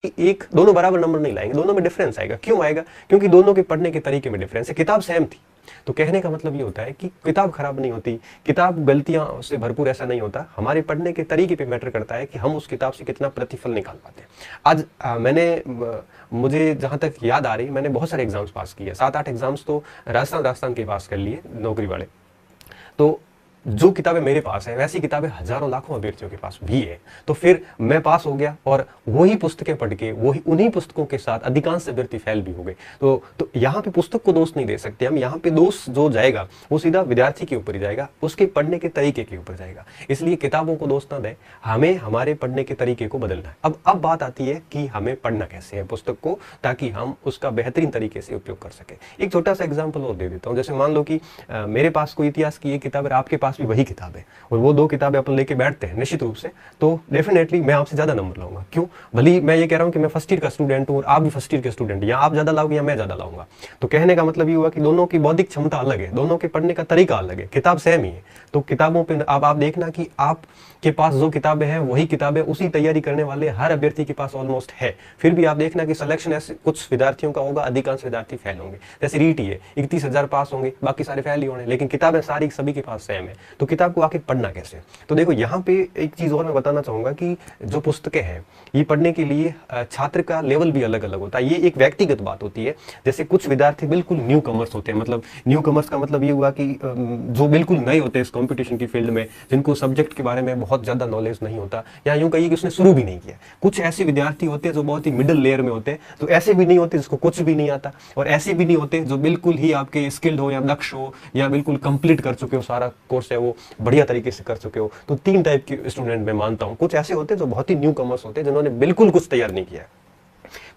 एक दोनों बराबर नंबर नहीं लाएंगे, दोनों में डिफरेंस आएगा। क्यों आएगा? क्योंकि दोनों के पढ़ने के तरीके में डिफरेंस है। किताब सेम थी, तो कहने का मतलब ये होता है कि किताब खराब नहीं होती, किताब गलतियां से भरपूर ऐसा नहीं होता, हमारे पढ़ने के तरीके पे मैटर करता है कि हम उस किताब से कितना प्रतिफल निकाल पाते हैं। आज मुझे जहां तक याद आ रही, मैंने बहुत सारे एग्जाम्स पास किए, 7-8 एग्जाम्स तो राजस्थान के पास कर लिए नौकरी वाले। तो जो किताबें मेरे पास है वैसी किताबें हजारों लाखों अभ्यर्थियों के पास भी है। तो फिर मैं पास हो गया और वही पुस्तकें पढ़ के वही उन्हीं पुस्तकों के साथ अधिकांश अभ्यर्थी फेल भी हो गए। तो यहाँ पे पुस्तक को दोष नहीं दे सकते हम, यहाँ पे दोष जो जाएगा वो सीधा विद्यार्थी के ऊपर ही जाएगा, उसके पढ़ने के तरीके के ऊपर जाएगा। इसलिए किताबों को दोष ना दें, हमें हमारे पढ़ने के तरीके को बदलना है। अब बात आती है कि हमें पढ़ना कैसे है पुस्तक को, ताकि हम उसका बेहतरीन तरीके से उपयोग कर सके। एक छोटा सा एग्जाम्पल और दे देता हूँ। जैसे मान लो कि मेरे पास कोई इतिहास की एक किताब है, आपके पास भी वही किताब है, और वो 2 किताबें अपन लेके बैठते हैं निश्चित रूप से, तो डेफिनेटली मैं आपसे ज्यादा नंबर लाऊंगा। क्यों? भले ही मैं ये कह रहा हूं कि मैं फर्स्ट ईयर का स्टूडेंट हूं और आप भी फर्स्ट ईयर के स्टूडेंट, या आप ज्यादा लाओगे या मैं ज्यादा लाऊंगा। तो कहने का मतलब ये हुआ कि दोनों की बौद्धिक क्षमता अलग है, दोनों के पढ़ने का तरीका अलग है, किताब सेम ही है। तो किताबों पे अब आप देखना कि आपके पास जो किताबें हैं वही किताबें उसी तैयारी करने वाले हर अभ्यर्थी के पास ऑलमोस्ट है। फिर भी आप देखना कि सिलेक्शन ऐसे कुछ विद्यार्थियों का होगा, अधिकांश विद्यार्थी फेल होंगे। जैसे रीट ही है, 31,000 पास होंगे, बाकी सारे फेल ही होंगे, लेकिन किताबें सारी सभी के पास सेम है। तो किताब को आके पढ़ना कैसे? तो देखो यहाँ पे एक चीज और मैं बताना चाहूंगा कि जो पुस्तकें हैं ये पढ़ने के लिए छात्र का लेवल भी अलग अलग होता है। ये एक व्यक्तिगत बात होती है। जैसे कुछ विद्यार्थी बिल्कुल न्यू कमर्स होते हैं, मतलब न्यू कमर्स का मतलब ये हुआ कि जो बिल्कुल नए होते हैं इस कंपटीशन की फील्ड में, जिनको सब्जेक्ट के बारे में बहुत ज्यादा नॉलेज नहीं होता, या यूं कहिए कि उसने शुरू भी नहीं किया। कुछ ऐसे विद्यार्थी होते हैं जो बहुत ही मिडिल लेयर में होते हैं, तो ऐसे भी नहीं होते जिसको कुछ भी नहीं आता, और ऐसे भी नहीं होते जो बिल्कुल ही आपके स्किल्ड हो या दक्ष हो या बिल्कुल कंप्लीट कर चुके हो, सारा कोर्स है वो बढ़िया तरीके से कर चुके हो। तो 3 टाइप के स्टूडेंट मैं मानता हूं। कुछ ऐसे होते हैं जो बहुत ही न्यू कमर्स होते हैं, जिन्होंने बिल्कुल कुछ तैयार नहीं किया है।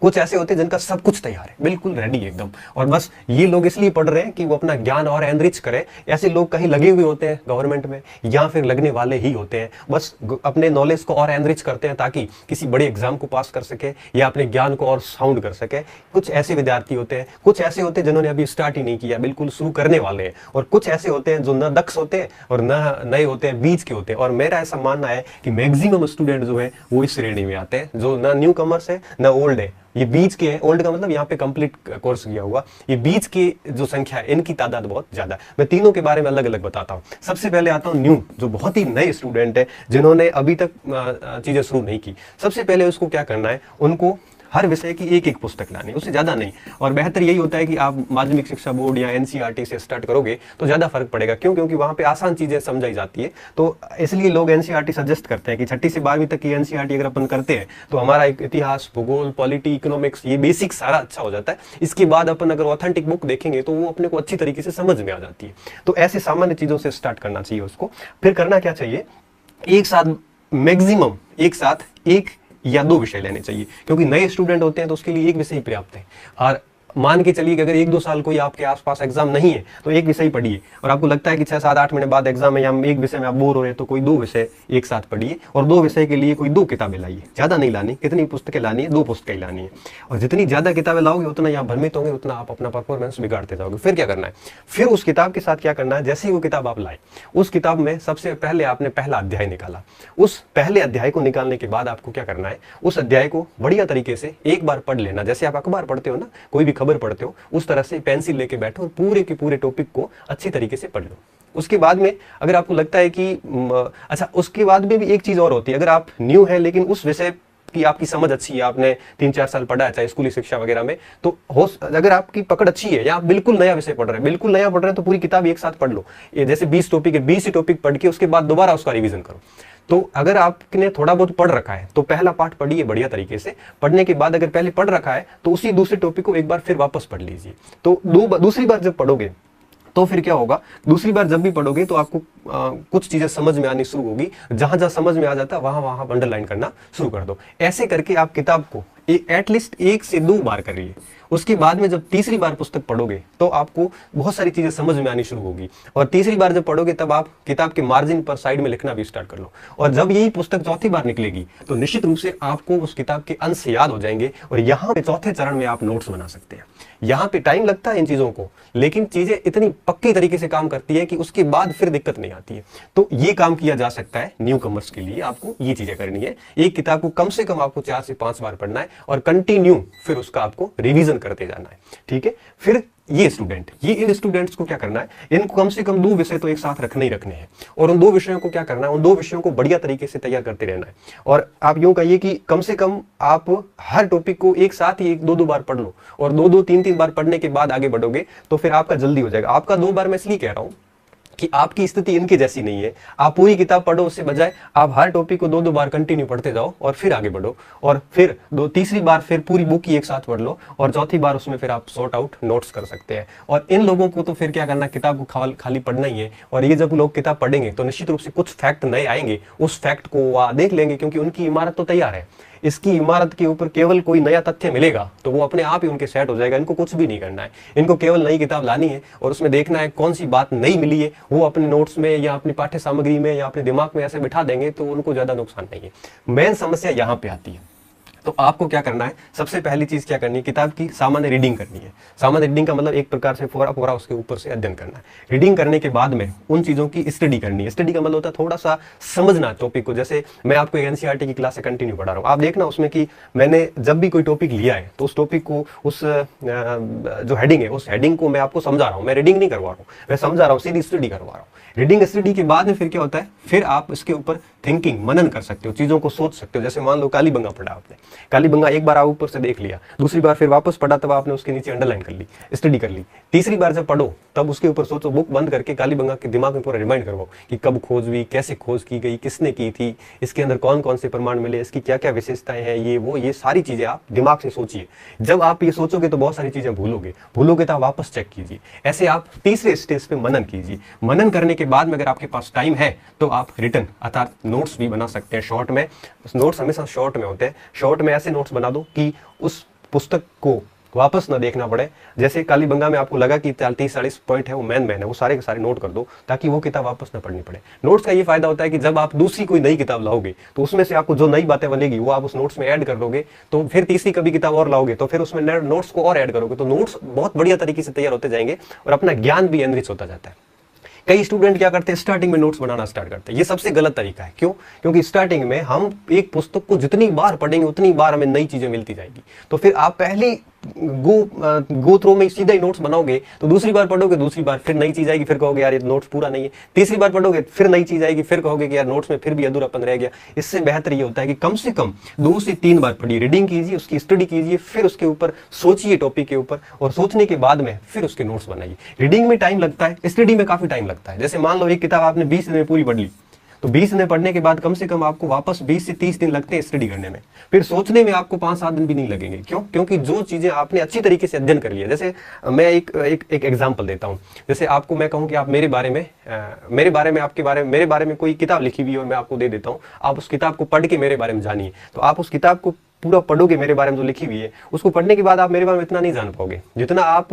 कुछ ऐसे होते हैं जिनका सब कुछ तैयार है, बिल्कुल रेडी एकदम, और बस ये लोग इसलिए पढ़ रहे हैं कि वो अपना ज्ञान और एनरिच करें। ऐसे लोग कहीं लगे हुए होते हैं गवर्नमेंट में, या फिर लगने वाले ही होते हैं, बस अपने नॉलेज को और एनरिच करते हैं ताकि किसी बड़े एग्जाम को पास कर सके या अपने ज्ञान को और साउंड कर सके। कुछ ऐसे विद्यार्थी होते हैं, कुछ ऐसे होते हैं जिन्होंने अभी स्टार्ट ही नहीं किया, बिल्कुल शुरू करने वाले हैं, और कुछ ऐसे होते हैं जो न दक्ष होते हैं और न नए होते हैं, बीच के होते हैं। और मेरा ऐसा मानना है कि मैक्सिमम स्टूडेंट जो है वो इस श्रेणी में आते हैं, जो न न्यू कमर्स है न ओल्ड है, ये बीच के हैं। ओल्ड का मतलब यहाँ पे कंप्लीट कोर्स किया हुआ, ये बीच की जो संख्या है इनकी तादाद बहुत ज्यादा है। मैं तीनों के बारे में अलग अलग बताता हूँ। सबसे पहले आता हूँ न्यू, जो बहुत ही नए स्टूडेंट है, जिन्होंने अभी तक चीजें शुरू नहीं की। सबसे पहले उसको क्या करना है, उनको हर विषय की एक पुस्तक लानी, उससे ज्यादा नहीं। और बेहतर यही होता है कि आप माध्यमिक शिक्षा बोर्ड या एनसीईआरटी से स्टार्ट करोगे तो ज्यादा फर्क पड़ेगा। क्यों? क्योंकि वहां पे आसान चीजें समझाई जाती है। तो इसलिए लोग एनसीईआरटी सजेस्ट करते हैं कि 6ठी से 12वीं तक की एनसीईआरटी अगर अपन करते हैं तो हमारा इतिहास, भूगोल, पॉलिटी, इकोनॉमिक्स, ये बेसिक सारा अच्छा हो जाता है। इसके बाद अपन अगर ऑथेंटिक बुक देखेंगे तो वो अपने को अच्छी तरीके से समझ में आ जाती है। तो ऐसे सामान्य चीजों से स्टार्ट करना चाहिए उसको। फिर करना क्या चाहिए, एक साथ मैक्सिमम एक साथ 1 या 2 विषय लेने चाहिए, क्योंकि नए स्टूडेंट होते हैं तो उसके लिए एक विषय पर्याप्त है। और मान के चलिए कि अगर 1-2 साल कोई आपके आसपास एग्जाम नहीं है तो एक विषय पढ़िए, और आपको लगता है कि 6-7-8 महीने बाद एग्जाम है या एक विषय में आप बोर हो रहे हैं तो कोई 2 विषय एक साथ पढ़िए, और 2 विषय के लिए कोई 2 किताबें लाइए। ज्यादा नहीं लानी, कितनी पुस्तकें लानी है, 2 पुस्तकें लानी है। और जितनी ज्यादा किताबें लाओगे उतना आप भ्रमित होंगे, उतना आप अपना परफॉर्मेंस बिगाड़ते जाओगे। फिर क्या करना है, फिर उस किताब के साथ क्या करना है, जैसे ही वो किताब आप लाए, उस किताब में सबसे पहले आपने पहला अध्याय निकाला। उस पहले अध्याय को निकालने के बाद आपको क्या करना है, उस अध्याय को बढ़िया तरीके से एक बार पढ़ लेना। जैसे आप अखबार पढ़ते हो ना, कोई भी खबर पढ़ते हो, उस तरह से पेंसिल लेके बैठो और पूरे के पूरे टॉपिक को अच्छी तरीके से पढ़ लो। उसके बाद में अगर आपको लगता है कि अच्छा, उसके बाद में भी एक चीज और होती है। अगर आप न्यू है लेकिन उस विषय की आपकी समझ अच्छी है, आपने 3-4 साल पढ़ा है चाहे स्कूली शिक्षा वगैरह में, तो अगर आपकी पकड़ अच्छी है या आप बिल्कुल नया विषय पढ़ रहे हैं, तो पूरी किताब एक साथ पढ़ लो। ये जैसे 20 टॉपिक है, 20 टॉपिक पढ़ के उसके बाद दोबारा उसका रिवीजन करो। तो अगर आपने थोड़ा बहुत पढ़ रखा है तो पहला पार्ट पढ़िए बढ़िया तरीके से। पढ़ने के बाद अगर पहले पढ़ रखा है तो उसी दूसरे टॉपिक को एक बार फिर वापस पढ़ लीजिए। तो दूसरी बार जब पढ़ोगे तो फिर क्या होगा, दूसरी बार जब भी पढ़ोगे तो आपको कुछ चीजें समझ में आनी शुरू होगी। जहां जहां समझ में आ जाता है वहां वहां अंडरलाइन करना शुरू कर दो। ऐसे करके आप किताब को एटलीस्ट 1 से 2 बार करिए। उसके बाद में जब तीसरी बार पुस्तक पढ़ोगे तो आपको बहुत सारी चीजें समझ में आनी शुरू होगी, और तीसरी बार जब पढ़ोगे तब आप किताब के मार्जिन पर साइड में लिखना भी स्टार्ट कर लो, और जब यही पुस्तक चौथी बार निकलेगी तो निश्चित रूप से आपको उस किताब के अंश याद हो जाएंगे, और यहाँ पे चौथे चरण में आप नोट्स बना सकते हैं। यहाँ पे टाइम लगता है इन चीजों को, लेकिन चीजें इतनी पक्की तरीके से काम करती है कि उसके बाद फिर दिक्कत नहीं आती है। तो ये काम किया जा सकता है न्यू कमर्स के लिए। आपको ये चीजें करनी है, एक किताब को कम से कम आपको 4 से 5 बार पढ़ना है और कंटिन्यू फिर उसका आपको रिवीजन करते जाना है, ठीक है। फिर ये इन स्टूडेंट्स को क्या करना है, इनको कम से कम 2 विषय तो एक साथ रखने ही रखने हैं, और उन 2 विषयों को क्या करना है, उन 2 विषयों को बढ़िया तरीके से तैयार करते रहना है। और आप यूं कहिए कि कम से कम आप हर टॉपिक को एक साथ ही 1-2 बार पढ़ लो, और 2-2 3-3 बार पढ़ने के बाद आगे बढ़ोगे तो फिर आपका जल्दी हो जाएगा। आपका 2 बार मैं इसलिए कह रहा हूं कि आपकी स्थिति इनके जैसी नहीं है। आप पूरी किताब पढ़ो, उससे बजाय आप हर टॉपिक को 2-2 बार कंटिन्यू पढ़ते जाओ और फिर आगे बढ़ो, और फिर तीसरी बार फिर पूरी बुक ही एक साथ पढ़ लो, और चौथी बार उसमें फिर आप सॉर्ट आउट नोट्स कर सकते हैं। और इन लोगों को तो फिर क्या करना, किताब को खाली पढ़ना ही है, और ये जब लोग किताब पढ़ेंगे तो निश्चित रूप से कुछ फैक्ट नए आएंगे, उस फैक्ट को वो देख लेंगे, क्योंकि उनकी इमारत तो तैयार है। इसकी इमारत के ऊपर केवल कोई नया तथ्य मिलेगा तो वो अपने आप ही उनके सेट हो जाएगा। इनको कुछ भी नहीं करना है, इनको केवल नई किताब लानी है और उसमें देखना है कौन सी बात नई मिली है, वो अपने नोट्स में या अपनी पाठ्य सामग्री में या अपने दिमाग में ऐसे बिठा देंगे तो उनको ज्यादा नुकसान नहीं है। मेन समस्या यहाँ पे आती है। तो आपको क्या करना है, सबसे पहली चीज क्या करनी है, किताब की सामान्य रीडिंग करनी है। सामान्य रीडिंग का मतलब एक प्रकार से पूरा उसके ऊपर से अध्ययन करना है। रीडिंग करने के बाद में उन चीजों की स्टडी करनी है। स्टडी का मतलब होता है थोड़ा सा समझना टॉपिक को। जैसे मैं आपको एनसीईआरटी की क्लास से कंटिन्यू पढ़ा रहा हूँ, आप देखना उसमें कि मैंने जब भी कोई टॉपिक लिया है तो उस टॉपिक को, उस जो हेडिंग है उस हेडिंग को मैं आपको समझा रहा हूँ। मैं रीडिंग नहीं करवा रहा हूँ, मैं समझा रहा हूँ, सीधी स्टडी करवा रहा हूँ। रीडिंग स्टडी के बाद में फिर क्या होता है, फिर आप इसके ऊपर थिंकिंग मनन कर सकते हो, चीजों को सोच सकते हो। जैसे मान लो कालीबंगा पढ़ा आपने, कालीबंगा एक बार आप ऊपर से देख लिया, दूसरी बार फिर वापस पढ़ा तब आपने उसके नीचे अंडरलाइन कर ली, स्टडी कर ली। तीसरी बार जब पढ़ो तब उसके ऊपर सोचो, बुक बंद करके कालीबंगा के दिमाग में पूरा रिमाइंड करवाओ कि कब खोज हुई, कैसे खोज की गई, किसने की थी, इसके अंदर कौन कौन से प्रमाण मिले, इसकी क्या क्या विशेषताएं हैं, ये सारी चीजें आप दिमाग से सोचिए। जब आप ये सोचोगे तो बहुत सारी चीजें भूलोगे तो आप वापस चेक कीजिए। ऐसे आप तीसरे स्टेज पे मनन कीजिए। मनन करने के बाद में अगर आपके पास टाइम है तो आप रिटन अर्थात नोट्स भी बना सकते हैं। शॉर्ट में नोट्स हमेशा शॉर्ट में होते हैं। शॉर्ट में ऐसे नोट्स बना दो कि उस पुस्तक को वापस ना देखना पड़े। जैसे कालीबंगा में आपको लगा कि 30-40 पॉइंट है वो मेन है, वो सारे के सारे नोट कर दो ताकि वो किताब वापस ना पढ़नी पड़े। नोट्स का ये फायदा होता है कि जब आप दूसरी कोई नई किताब लाओगे तो उसमें से आपको जो नई बातें बनेगी वो आप उस नोट्स में ऐड कर दोगे, तो फिर तीसरी कभी किताब और लाओगे तो फिर उसमें नोट्स को और ऐड करोगे, तो नोट्स बहुत बढ़िया तरीके से तैयार होते जाएंगे और अपना ज्ञान भी एनरिच होता जाता है। कई स्टूडेंट क्या करते हैं, स्टार्टिंग में नोट्स बनाना स्टार्ट करते हैं। ये सबसे गलत तरीका है। क्यों? क्योंकि स्टार्टिंग में हम एक पुस्तक को जितनी बार पढ़ेंगे उतनी बार हमें नई चीजें मिलती जाएगी। तो फिर आप पहले गो थ्रू में सीधा ही नोट्स बनाओगे तो दूसरी बार पढ़ोगे, दूसरी बार फिर नई चीज आएगी, फिर कहोगे यार ये नोट्स पूरा नहीं है। तीसरी बार पढ़ोगे फिर नई चीज आएगी, फिर कहोगे कि यार नोट्स में फिर भी अधूरापन रह गया। इससे बेहतर ये होता है कि कम से कम 2 से 3 बार पढ़िए, रीडिंग कीजिए, उसकी स्टडी कीजिए, फिर उसके ऊपर सोचिए टॉपिक के ऊपर, और सोचने के बाद में फिर उसके नोट्स बनाइए। रीडिंग में टाइम लगता है, स्टडी में काफी टाइम लगता है। जैसे मान लो एक किताब आपने 20 दिन में पूरी पढ़ ली, तो 20 दिन पढ़ने के बाद कम से कम आपको वापस 20 से 30 दिन लगते हैं स्टडी करने में। फिर सोचने में आपको 5-7 दिन भी नहीं लगेंगे। क्यों? क्योंकि जो चीजें आपने अच्छी तरीके से अध्ययन कर लिया। जैसे मैं एक एग्जांपल देता हूं। जैसे आपको मैं कहूं कि आप मेरे बारे में कोई किताब लिखी हुई है और मैं आपको दे देता हूं, आप उस किताब को पढ़ के मेरे बारे में जानिए। तो आप उस किताब को पूरा पढ़ोगे मेरे बारे में जो लिखी हुई है, उसको पढ़ने के बाद आप मेरे बारे में इतना नहीं जान पाओगे जितना आप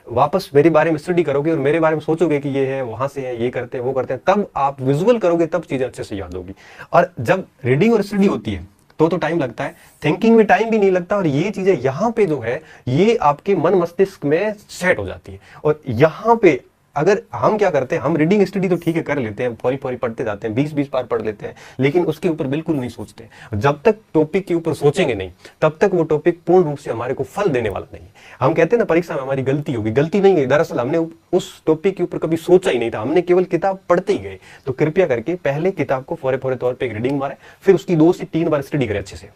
वापस मेरे बारे में स्टडी करोगे और मेरे बारे में सोचोगे कि ये है, वहां से है, ये करते हैं, वो करते हैं, तब आप विजुअल करोगे, तब चीजें अच्छे से याद होगी। और जब रीडिंग और स्टडी होती है तो टाइम लगता है, थिंकिंग में टाइम भी नहीं लगता, और ये चीजें यहाँ पे जो है ये आपके मन मस्तिष्क में सेट हो जाती है। और यहाँ पे अगर हम क्या करते हैं, हम रीडिंग स्टडी तो ठीक है कर लेते हैं, फौरी पढ़ते जाते हैं, 20-20 बार पढ़ लेते हैं, लेकिन उसके ऊपर बिल्कुल नहीं सोचते। जब तक टॉपिक के ऊपर सोचेंगे नहीं तब तक वो टॉपिक पूर्ण रूप से हमारे को फल देने वाला नहीं है। हम कहते हैं ना परीक्षा में हमारी गलती होगी, गलती नहीं है, दरअसल हमने उस टॉपिक के ऊपर कभी सोचा ही नहीं था, हमने केवल किताब पढ़ते ही गए। तो कृपया करके पहले किताब को फौरे तौर पर रीडिंग मारे, फिर उसकी 2 से 3 बार स्टडी करें अच्छे से।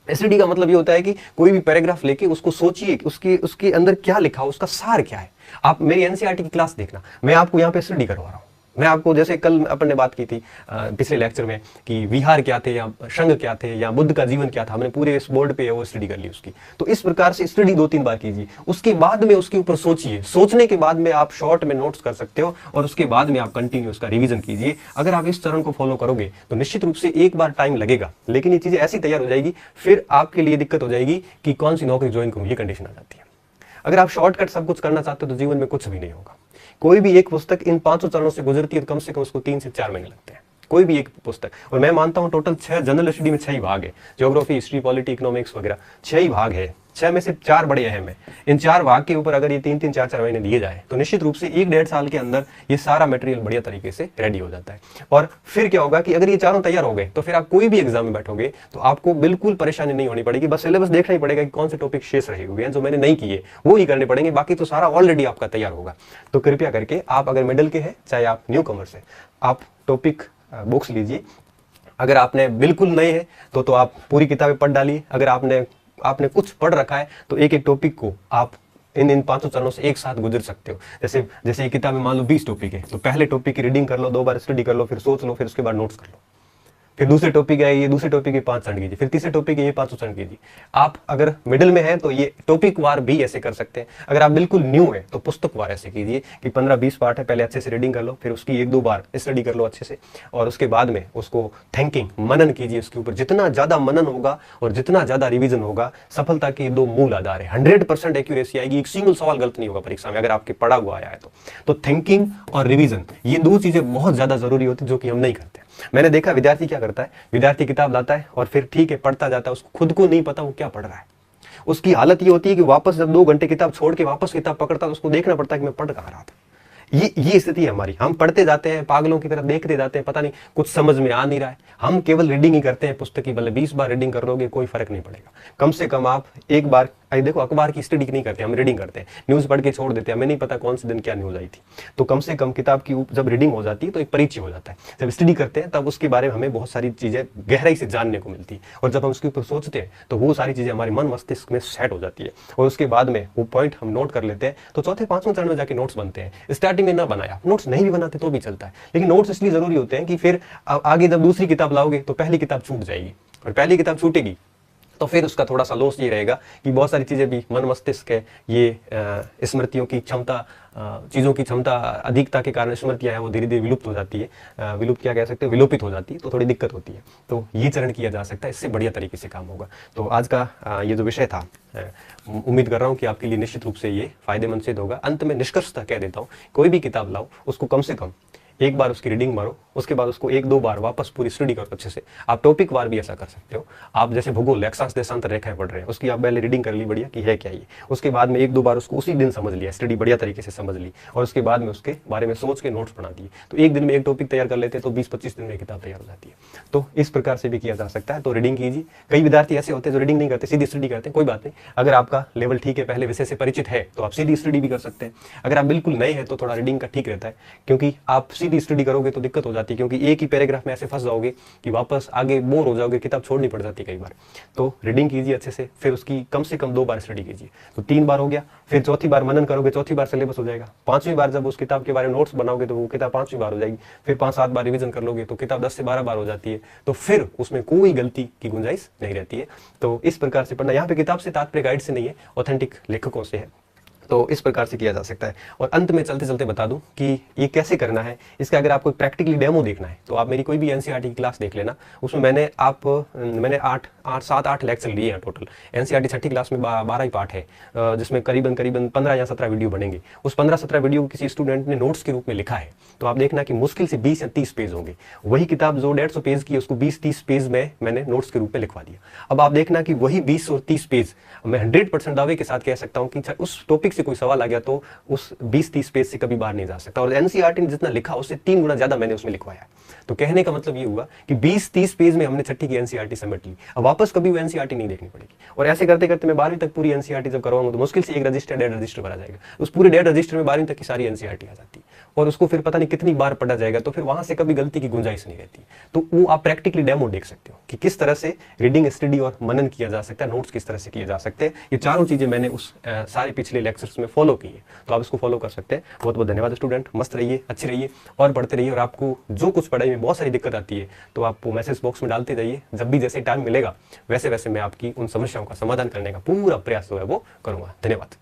स्टडी का मतलब ये होता है कि कोई भी पैराग्राफ लेके उसको सोचिए, उसके अंदर क्या लिखा हो, उसका सार क्या है। आप मेरी एनसीईआरटी की क्लास देखना, मैं आपको यहाँ पे स्टडी करवा रहा हूँ। मैं आपको, जैसे कल अपन ने बात की थी पिछले लेक्चर में कि विहार क्या थे या संघ क्या थे या बुद्ध का जीवन क्या था, हमने पूरे इस बोर्ड पे वो स्टडी कर ली उसकी। तो इस प्रकार से स्टडी 2-3 बार कीजिए, उसके बाद में उसके ऊपर सोचिए, सोचने के बाद में आप शॉर्ट में नोट्स कर सकते हो और उसके बाद में आप कंटिन्यू उसका रिवीजन कीजिए। अगर आप इस चरण को फॉलो करोगे तो निश्चित रूप से एक बार टाइम लगेगा, लेकिन ये चीजें ऐसी तैयार हो जाएगी, फिर आपके लिए दिक्कत हो जाएगी कि कौन सी नौकरी ज्वाइन करूं, ये कंडीशन आ जाती है। अगर आप शॉर्टकट सब कुछ करना चाहते हो तो जीवन में कुछ भी नहीं होगा। कोई भी एक पुस्तक इन 500 चरणों से गुजरती है तो कम से कम उसको 3 से 4 महीने लगते हैं, कोई भी एक पुस्तक। और मैं मानता हूं टोटल 6 जनरल स्टडी में 6 ही भाग है, ज्योग्राफी, हिस्ट्री, पॉलिटी, इकोनॉमिक्स वगैरह 6 ही भाग है। 6 में से 4 बड़े अहम है। इन 4 भाग के ऊपर अगर ये 3-3, 4-4 महीने दिए जाए तो निश्चित रूप से 1-1.5 साल के अंदर ये सारा मटेरियल बढ़िया तरीके से रेडी हो जाता है। और फिर क्या होगा कि अगर ये चारों तैयार हो गए तो फिर आप कोई भी एग्जाम में बैठोगे तो आपको बिल्कुल परेशानी नहीं होनी पड़ेगी। बस सिलेबस देखना ही पड़ेगा कि कौन से टॉपिक शेष रहे हुए हैं जो मैंने नहीं किए, वो ही करने पड़ेंगे, बाकी तो सारा ऑलरेडी आपका तैयार होगा। तो कृपया करके आप अगर मिडिल के हैं चाहे आप न्यू कमर्स हैं, आप टॉपिक बुक्स लीजिए। अगर आपने बिल्कुल नए हैं तो आप पूरी किताबें पढ़ डालिए। अगर आपने कुछ पढ़ रखा है तो एक एक टॉपिक को आप इन 500 चरणों से एक साथ गुजर सकते हो। जैसे ये किताब में मान लो 20 टॉपिक है तो पहले टॉपिक की रीडिंग कर लो, 2 बार स्टडी कर लो, फिर सोच लो, फिर उसके बाद नोट्स कर लो। फिर दूसरे टॉपिक है, ये दूसरे टॉपिक के 5 चरण कीजिए, फिर तीसरे टॉपिक के ये 5 चरण कीजिए। आप अगर मिडिल में है तो ये टॉपिक वार भी ऐसे कर सकते हैं। अगर आप बिल्कुल न्यू है तो पुस्तक वार ऐसे कीजिए कि 15-20 पार्ट है, पहले अच्छे से रीडिंग कर लो, फिर उसकी 1-2 बार स्टडी कर लो अच्छे से, और उसके बाद में उसको थिंकिंग, मनन कीजिए उसके ऊपर। जितना ज्यादा मनन होगा और जितना ज्यादा रिविजन होगा, सफलता के 2 मूल आधार है। 100% एक्यूरेसी आएगी, एक सिंगल सवाल गलत नहीं होगा परीक्षा में अगर आपके पढ़ा हुआ आया है तो थिंकिंग और रिविजन, ये 2 चीजें बहुत ज्यादा जरूरी होती है जो कि हम नहीं करते। मैंने देखा विद्यार्थी क्या करता है, विद्यार्थी किताब लाता है और फिर ठीक है पढ़ता जाता है, उसको खुद को नहीं पता वो क्या पढ़ रहा है। उसकी हालत ये होती है कि वापस जब 2 घंटे किताब छोड़ के वापस किताब पकड़ता है तो उसको देखना पड़ता है कि मैं पढ़ कहाँ रहा था। ये स्थिति है हमारी। हम पढ़ते जाते हैं, पागलों की तरह देखते जाते हैं, पता नहीं कुछ समझ में आ नहीं रहा है। हम केवल रीडिंग ही करते हैं पुस्तक की, भले 20 बार रीडिंग कर लोगे कोई फर्क नहीं पड़ेगा। कम से कम आप एक बार, देखो अखबार की स्टडी नहीं करते, हम रीडिंग करते हैं, न्यूज पढ़ के छोड़ देते हैं, हमें नहीं पता कौन से दिन क्या न्यूज आई थी। तो कम से कम किताब की जब रीडिंग हो जाती है तो एक परिचय हो जाता है। जब स्टडी करते हैं तब उसके बारे में हमें बहुत सारी चीजें गहराई से जानने को मिलती है, और जब हम उसके ऊपर सोचते हैं तो वो सारी चीजें हमारे मन मस्तिष्क में सेट हो जाती है, और उसके बाद में वो पॉइंट हम नोट कर लेते हैं। तो चौथे 5वें चरण में जाके नोट्स बनते हैं। स्टार्टिंग में ना बनाया, नोट्स नहीं भी बनाते तो भी चलता है, लेकिन नोट्स इसलिए जरूरी होते हैं कि फिर आगे जब दूसरी किताब लाओगे तो पहली किताब छूट जाएगी, और पहली किताब छूटेगी तो फिर उसका थोड़ा सा लॉस ये रहेगा कि बहुत सारी चीजें भी मन मस्तिष्क है, ये स्मृतियों की क्षमता, चीजों की क्षमता अधिकता के कारण स्मृतियां हैं वो धीरे धीरे विलुप्त हो जाती है। विलुप्त क्या कह सकते हैं, विलोपित हो जाती है, तो थोड़ी दिक्कत होती है। तो ये चरण किया जा सकता है, इससे बढ़िया तरीके से काम होगा। तो आज का ये जो विषय था, उम्मीद कर रहा हूँ कि आपके लिए निश्चित रूप से ये फायदेमंद सिद्ध होगा। अंत में निष्कर्षता कह देता हूँ, कोई भी किताब लाओ उसको कम से कम एक बार उसकी रीडिंग मारो, उसके बाद उसको 1-2 बार वापस पूरी स्टडी करो अच्छे से। आप टॉपिक वार भी ऐसा कर सकते हो। आप जैसे भूगोल, अक्षांश देशांतर रेखाएं पढ़ रहे हैं, उसकी आप पहले रीडिंग कर ली बढ़िया कि है क्या ये, उसके बाद में 1-2 बार उसको उसी दिन समझ लिया, स्टडी बढ़िया तरीके से समझ ली, और उसके बाद में उसके बारे में सोच के नोट्स बना दिए। तो एक दिन में एक टॉपिक तैयार कर लेते हैं तो 20-25 दिन में किताब तैयार हो जाती है। तो इस प्रकार से भी किया जा सकता है। तो रीडिंग कीजिए। कई विद्यार्थी ऐसे होते हैं जो रीडिंग नहीं करते, सीधी स्टडी करते हैं। कोई बात नहीं, अगर आपका लेवल ठीक है, पहले विषय से परिचित है, तो आप सीधी स्टडी भी कर सकते हैं। अगर आप बिल्कुल नए हैं तो थोड़ा रीडिंग का ठीक रहता है, क्योंकि आप सीधी स्टडी करोगे तो दिक्कत हो जाती है, क्योंकि एक ही पैराग्राफ में ऐसे फंस जाओगे कि वापस आगे बोर हो जाओगे, किताब छोड़नी पड़ जाती है कई बार। तो रीडिंग कीजिए अच्छे से, फिर उसकी कम से कम 2 बार स्टडी कीजिए। तो 3 बार हो गया, फिर चौथी बार मनन करोगे, चौथी बार सिलेबस हो जाएगा। 5वीं बार जब उस किताब के बारे में नोट्स बनाओगे तो वो किताब 5वीं बार हो जाएगी। फिर 5-7 बार रिवीजन कर लोगे तो किताब 10 से 12 बार हो जाती है। तो फिर उसमें कोई गलती की गुंजाइश नहीं रहती है। तो इस प्रकार से पढ़ना। यहाँ पे किताब से तात्पर्य गाइड से नहीं है, ऑथेंटिक लेखकों से है। तो इस प्रकार से किया जा सकता है। और अंत में चलते चलते बता दूं कि ये कैसे करना है। इसका अगर आपको प्रैक्टिकली डेमो देखना है तो आप मेरी कोई भी एनसीईआरटी की क्लास देख लेना। उसमें मैंने 7-8 लेक्चर लिए हैं टोटल। एनसीईआरटी 6ठी क्लास में 12 ही पार्ट है, जिसमें करीबन 15 या 17 वीडियो बनेंगे। उस 15-17 वीडियो को किसी स्टूडेंट ने नोट्स के रूप में लिखा है, तो आप देखना कि मुश्किल से 20 या 30 पेज होंगे। वही किताब जो 150 पेज की, उसको 20-30 पेज में मैंने नोट्स के रूप में लिखवा दिया। अब आप देखना कि वही 20 और 30 पेज मैं 100% दावे के साथ कह सकता हूँ कि उस टॉपिक से कोई सवाल आ गया तो उस 20-30 पेज से कभी बाहर नहीं जा सकता। और एनसीईआरटी ने जितना लिखा उससे 3 गुना ज्यादा मैंने उसमें लिखवाया। तो कहने का मतलब ये हुआ कि 20-30 पेज में हमने 6ठी की एनसीईआरटी समेट ली। अब वापस कभी वो एनसीईआरटी नहीं देखनी पड़ेगी। और ऐसे करते करते मैं 12वीं तक पूरी एनसीईआरटी जब करवाऊंगा तो मुश्किल से 1 रजिस्टर 1.5 रजिस्टर भरा जाएगा। उस पूरे 1.5 रजिस्टर में 12वीं तक की सारी एनसीईआरटी आ जाती है, और उसको फिर पता नहीं कितनी बार पढ़ा जाएगा। तो फिर वहां से कभी गलती की गुंजाइश नहीं रहती। तो वो आप प्रैक्टिकली डेमो देख सकते हो कि किस तरह से रीडिंग, स्टडी और मनन किया जा सकता है, नोट्स किस तरह से किए जा सकते हैं। ये चारों चीजें मैंने उस सारे पिछले लेक्चर्स में फॉलो की है, तो आप इसको फॉलो कर सकते हैं। बहुत बहुत धन्यवाद स्टूडेंट। मस्त रहिए, अच्छे रहिए और पढ़ते रहिए। और आपको जो कुछ पढ़ाई में बहुत सारी दिक्कत आती है तो आप मैसेज बॉक्स में डालते जाइए। जब भी जैसे टाइम मिलेगा वैसे वैसे मैं आपकी उन समस्याओं का समाधान करने का पूरा प्रयास जो है वो करूंगा। धन्यवाद।